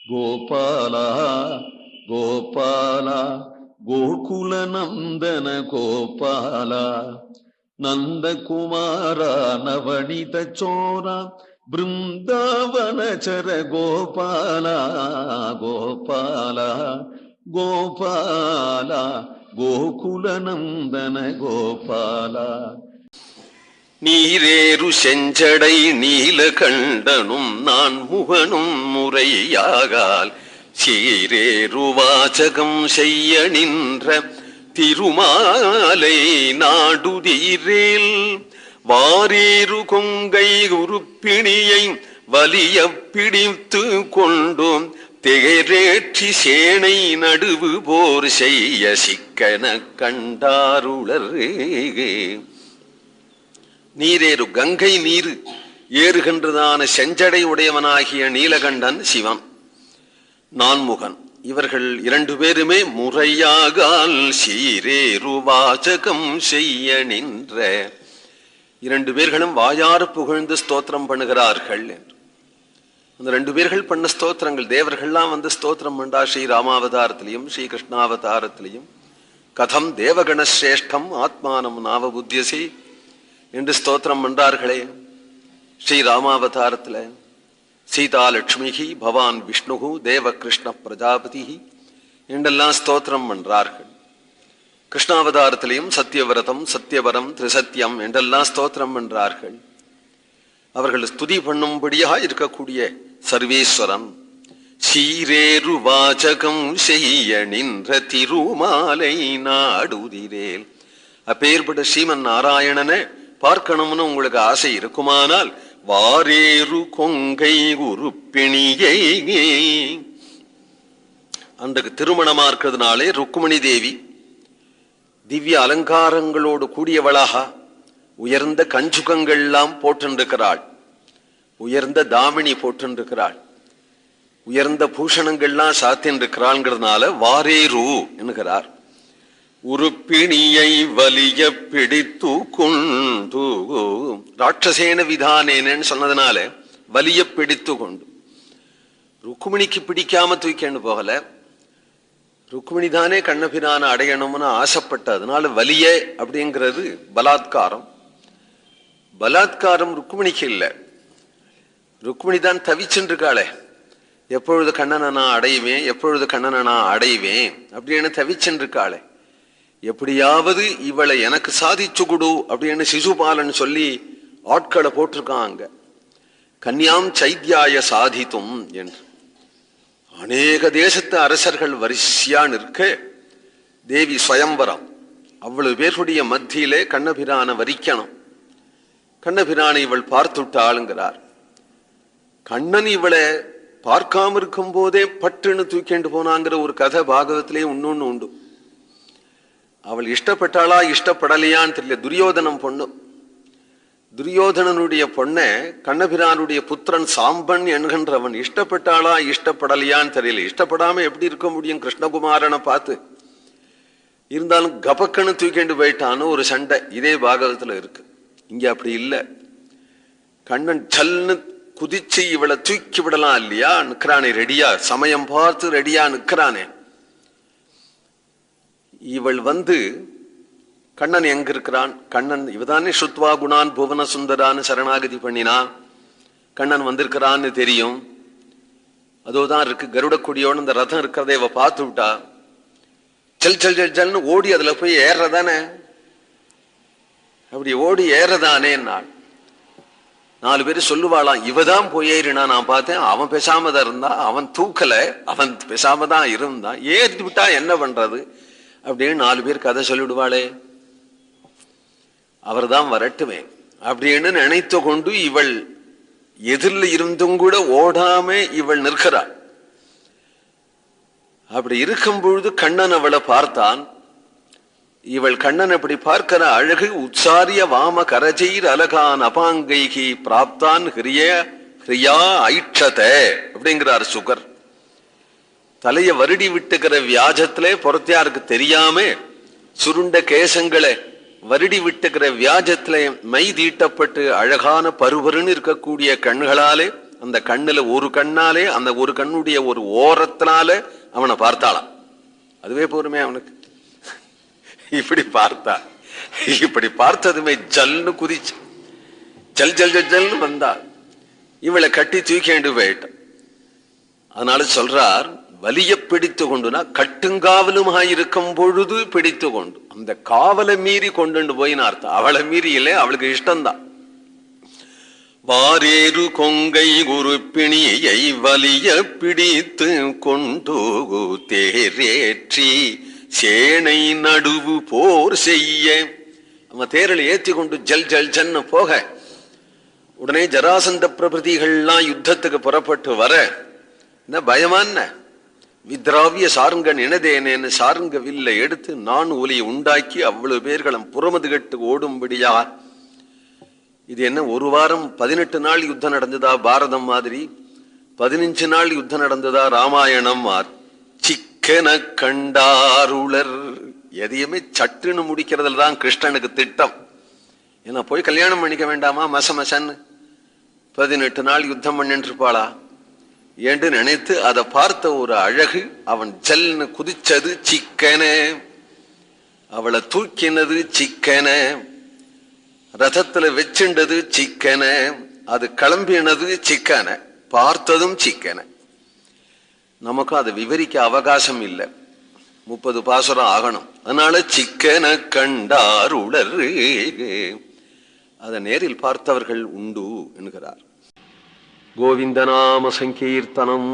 ಗೋಪಾಲ ಗೋಪಾಲ ಗೋಕುಲ ನಂದನ ಗೋಪಾಲ ನಂದಕುಮಾರ ನವನಿತ ಚೋರ ಬೃಂದಾವನಚರ ಗೋಪಾಲ ಗೋಪಾಲ ಗೋಪಾಲ ಗೋಕುಲ ನಂದನ ಗೋಪಾಲ. நீரேறு செஞ்சடை நீலகண்டனும் நான் முகனும் முறையாகால் சீரேறு வாசகம் செய்ய நின்ற திருமாலை நாடுதீரேல் வாரேறு கொங்கை உருப்பிணியை வலிய பிடித்து கொண்டும் தேரேற்றி சேனை நடுவு போர் செய்ய சிக்கன கண்டாருளரே. நீரேறு கங்கை நீரு ஏறுகின்றதான செஞ்சடை உடையவனாகிய நீலகண்டன் சிவன், நான்முகன், இவர்கள் இரண்டு பேருமே முறையாகால் சீரேறு வாசகம் செய்ய நின்ற, இரண்டு பேர்களும் வாயாறு புகழ்ந்து ஸ்தோத்திரம் பண்ணுகிறார்கள் என்று. அந்த ரெண்டு பேர்கள் பண்ண ஸ்தோத்திரங்கள் தேவர்கள்லாம் வந்து ஸ்தோத்திரம் பண்ணா ஸ்ரீ ராமாவதாரத்திலையும் ஸ்ரீ கிருஷ்ணாவதாரத்திலையும் கதம் தேவகணசிரேஷ்டம் ஆத்மானம் நாவ புத்தியசி என்று ஸ்தோத்திரம் பண்றார்களே. ஸ்ரீ ராமாவதாரத்துல சீதா லட்சுமிகி பவான் விஷ்ணு தேவ கிருஷ்ண பிரஜாபதி என்றெல்லாம் ஸ்தோத்திரம் பண்றார்கள். கிருஷ்ணாவதாரத்திலையும் சத்தியவிரதம் சத்தியவரம் திரிசத்தியம் என்றெல்லாம் ஸ்தோத்திரம் பண்றார்கள். அவர்கள் ஸ்துதி பண்ணும்படியா இருக்கக்கூடிய சர்வேஸ்வரன் சீரேறு வாசகம் செய்ய நின்ற திருமாலை நாடுதிரேல். அப்பேற்பட்ட ஸ்ரீமன் நாராயணனை பார்க்கணும்னு உங்களுக்கு ஆசை இருக்குமானால் வாரேறு கொங்கை உருப்பிணியை, அந்த திருமணமா இருக்கிறதுனாலே ருக்மிணி தேவி திவ்ய அலங்காரங்களோடு கூடியவளாக உயர்ந்த கஞ்சுகங்கள்லாம் போட்டிருக்கிறாள், உயர்ந்த தாமினி போட்டிருக்கிறாள், உயர்ந்த பூஷணங்கள்லாம் சாத்தின்றிருக்கிறாள்ங்கிறதுனால வாரேரு என்கிறார். உருப்பிணியை வலிய பிடித்து கொண்டு ராட்சசேன விதானேன்னு சொன்னதுனால வலிய பிடித்து கொண்டு, ருக்மிணிக்கு பிடிக்காம தூக்கிண்டு போகல, ருக்மிணி தானே கண்ணபிரான அடையணும்னு ஆசைப்பட்ட, அதனால வலிய அப்படிங்கிறது பலாத்காரம். பலாத்காரம் ருக்மிணிக்கு இல்லை, ருக்மிணி தான் தவிச்சுருக்காளே, எப்பொழுது கண்ணனை நான் அடைவேன் எப்பொழுது கண்ணனை நான் அடைவேன் அப்படின்னு தவிச்சுருக்காளே. எப்படியாவது இவளை எனக்கு சாதிச்சு கொடு அப்படின்னு சிசுபாலன் சொல்லி ஆட்களை போட்டிருக்காங்க. கன்யாம் சைத்யாய சாதித்தும் என்று அநேக தேசத்து அரசர்கள் வரிசையா நிற்க தேவி சுயம்பரம் அவ்வளவு பேருடைய மத்தியிலே கண்ணபிரான வரிக்கணும். கண்ணபிரானை இவள் பார்த்துட்டாளுங்கிறார். கண்ணன் இவளை பார்க்காம இருக்கும் போதே பட்டுன்னு தூக்கிண்டு போனாங்கிற ஒரு கதை பாகவத்திலே இன்னொன்னு உண்டு. அவள் இஷ்டப்பட்டாளா இஷ்டப்படலையான்னு தெரியல. துரியோதனம் பொண்ணு, துரியோதனனுடைய பொண்ணை கண்ணபிரானுடைய புத்திரன் சாம்பன் என்கின்றவன் இஷ்டப்பட்டாளா இஷ்டப்படலையான்னு தெரியல. இஷ்டப்படாம எப்படி இருக்க முடியும் கிருஷ்ணகுமாரனை பார்த்து? இருந்தாலும் கபக்கன்னு தூக்கிண்டு போயிட்டான்னு ஒரு சண்டை இதே பாகவத்துல இருக்கு. இங்க அப்படி இல்லை. கண்ணன் சல்னு குதிச்சு இவளை தூக்கி விடலாம் இல்லையா, நிற்கிறானே ரெடியா, சமயம் பார்த்து ரெடியா நிற்கிறானே. இவள் வந்து கண்ணன் எங்க இருக்கிறான், கண்ணன் இவதானே சுத்வா குணான் புவன சுந்தரான்னு சரணாகதி பண்ணினான், கண்ணன் வந்திருக்கிறான்னு தெரியும். அதோதான் இருக்கு கருடக்குடியோன்னு இந்த ரதம் இருக்கிறத இவ பார்த்து விட்டா செல் செல் செல் செல்னு ஓடி அதுல போய் ஏறதானே, அப்படி ஓடி ஏறதானே. நாலு பேரு சொல்லுவாளாம், இவதான் போய் ஏறினா நான் பார்த்தேன், அவன் பேசாம தான் இருந்தான், அவன் தூக்கல, அவன் பேசாம தான் இருந்தான், ஏறி விட்டா என்ன பண்றது அப்படின்னு நாலு பேர் கதை சொல்லிவிடுவாளே. அவர் தான் வரட்டுமே அப்படின்னு நினைத்து கொண்டு இவள் எதிரில் இருந்தும் கூட ஓடாம இவள் நிற்கிறாள். அப்படி இருக்கும் பொழுது கண்ணன் அவளை பார்த்தான். இவள் கண்ணன் அப்படி பார்க்கிற அழகு உற்சாரிய வாம கரஜீர் அலகான் அபாங்கைகி பிராப்தான் ஹிரியா ஐட்சத அப்படிங்கிறார் சுகர். தலைய வருடி விட்டுக்கிற வியாஜத்துல புறத்தியாருக்கு தெரியாம சுருண்ட கேசங்களை வருடி விட்டுக்கிற வியாஜத்துல மை தீட்டப்பட்டு அழகான பருவருன்னு இருக்கக்கூடிய கண்களாலே அந்த கண்ணுல ஒரு கண்ணாலே அந்த ஒரு கண்ணுடைய ஒரு ஓரத்தினால அவனை பார்த்தாளாம். அதுவே போருமே அவனுக்கு. இப்படி பார்த்தா, இப்படி பார்த்ததுமே ஜல்னு குதிச்சு ஜல் ஜல் ஜல் ஜல்னு வந்தா. இவளை கட்டி தூக்கிண்டு போயிட்டான். அதனால சொல்றார், வலிய பிடித்து கொண்டுனா கட்டுங்காவலுமாயிருக்கும் பொழுது பிடித்து கொண்டு, அந்த காவலை மீறி கொண்டு போயின்னு அர்த்தம். அவளை மீறி இல்லை, அவளுக்கு இஷ்டம்தான். வாரேறு கொங்கை குருப்பிணியை வலிய பிடித்து கொண்டு தேரேற்றி சேனை நடுவு போர் செய்ய, அவன் தேரலை ஏத்தி கொண்டு ஜல் ஜல் ஜன்னு போக, உடனே ஜராசந்த பிரபதிகள்லாம் யுத்தத்துக்கு புறப்பட்டு வர, என்ன பயமான வித்ராவிய சாருங்கன் இனதேனேன்னு சாருங்க வில்லை எடுத்து நான் ஒலியை உண்டாக்கி அவ்வளவு பேர்களும் புறமது கட்டு ஓடும்படியா. இது என்ன, ஒரு வாரம் 18 நாள் யுத்தம் நடந்ததா பாரதம் மாதிரி, 15 நாள் யுத்தம் நடந்ததா ராமாயணம் மாதிரி. சிக்கன கண்டாருளர், எதையுமே சட்டுன்னு முடிக்கிறதுல தான் கிருஷ்ணனுக்கு திட்டம். ஏன்னா போய் கல்யாணம் பண்ணிக்க வேண்டாமா மசன்னு 18 நாள் யுத்தம் பண்ணிட்டு இருப்பாளா என்று நினைத்து அதை பார்த்த ஒரு அழகு. அவன் ஜல்னு குதிச்சது சிக்கன, அவளை தூக்கினது சிக்கன, ரதத்துல வச்சுண்டது சிக்கன, அது கிளம்பினது சிக்கன, பார்த்ததும் சிக்கன. நமக்கும் அதை விவரிக்க அவகாசம் இல்லை, 30 பாசுரம் ஆகணும். அதனால சிக்கன கண்டாருளர், அதை நேரில் பார்த்தவர்கள் உண்டு என்கிறார். கோவிந்தநாம சங்கீர்த்தனம்.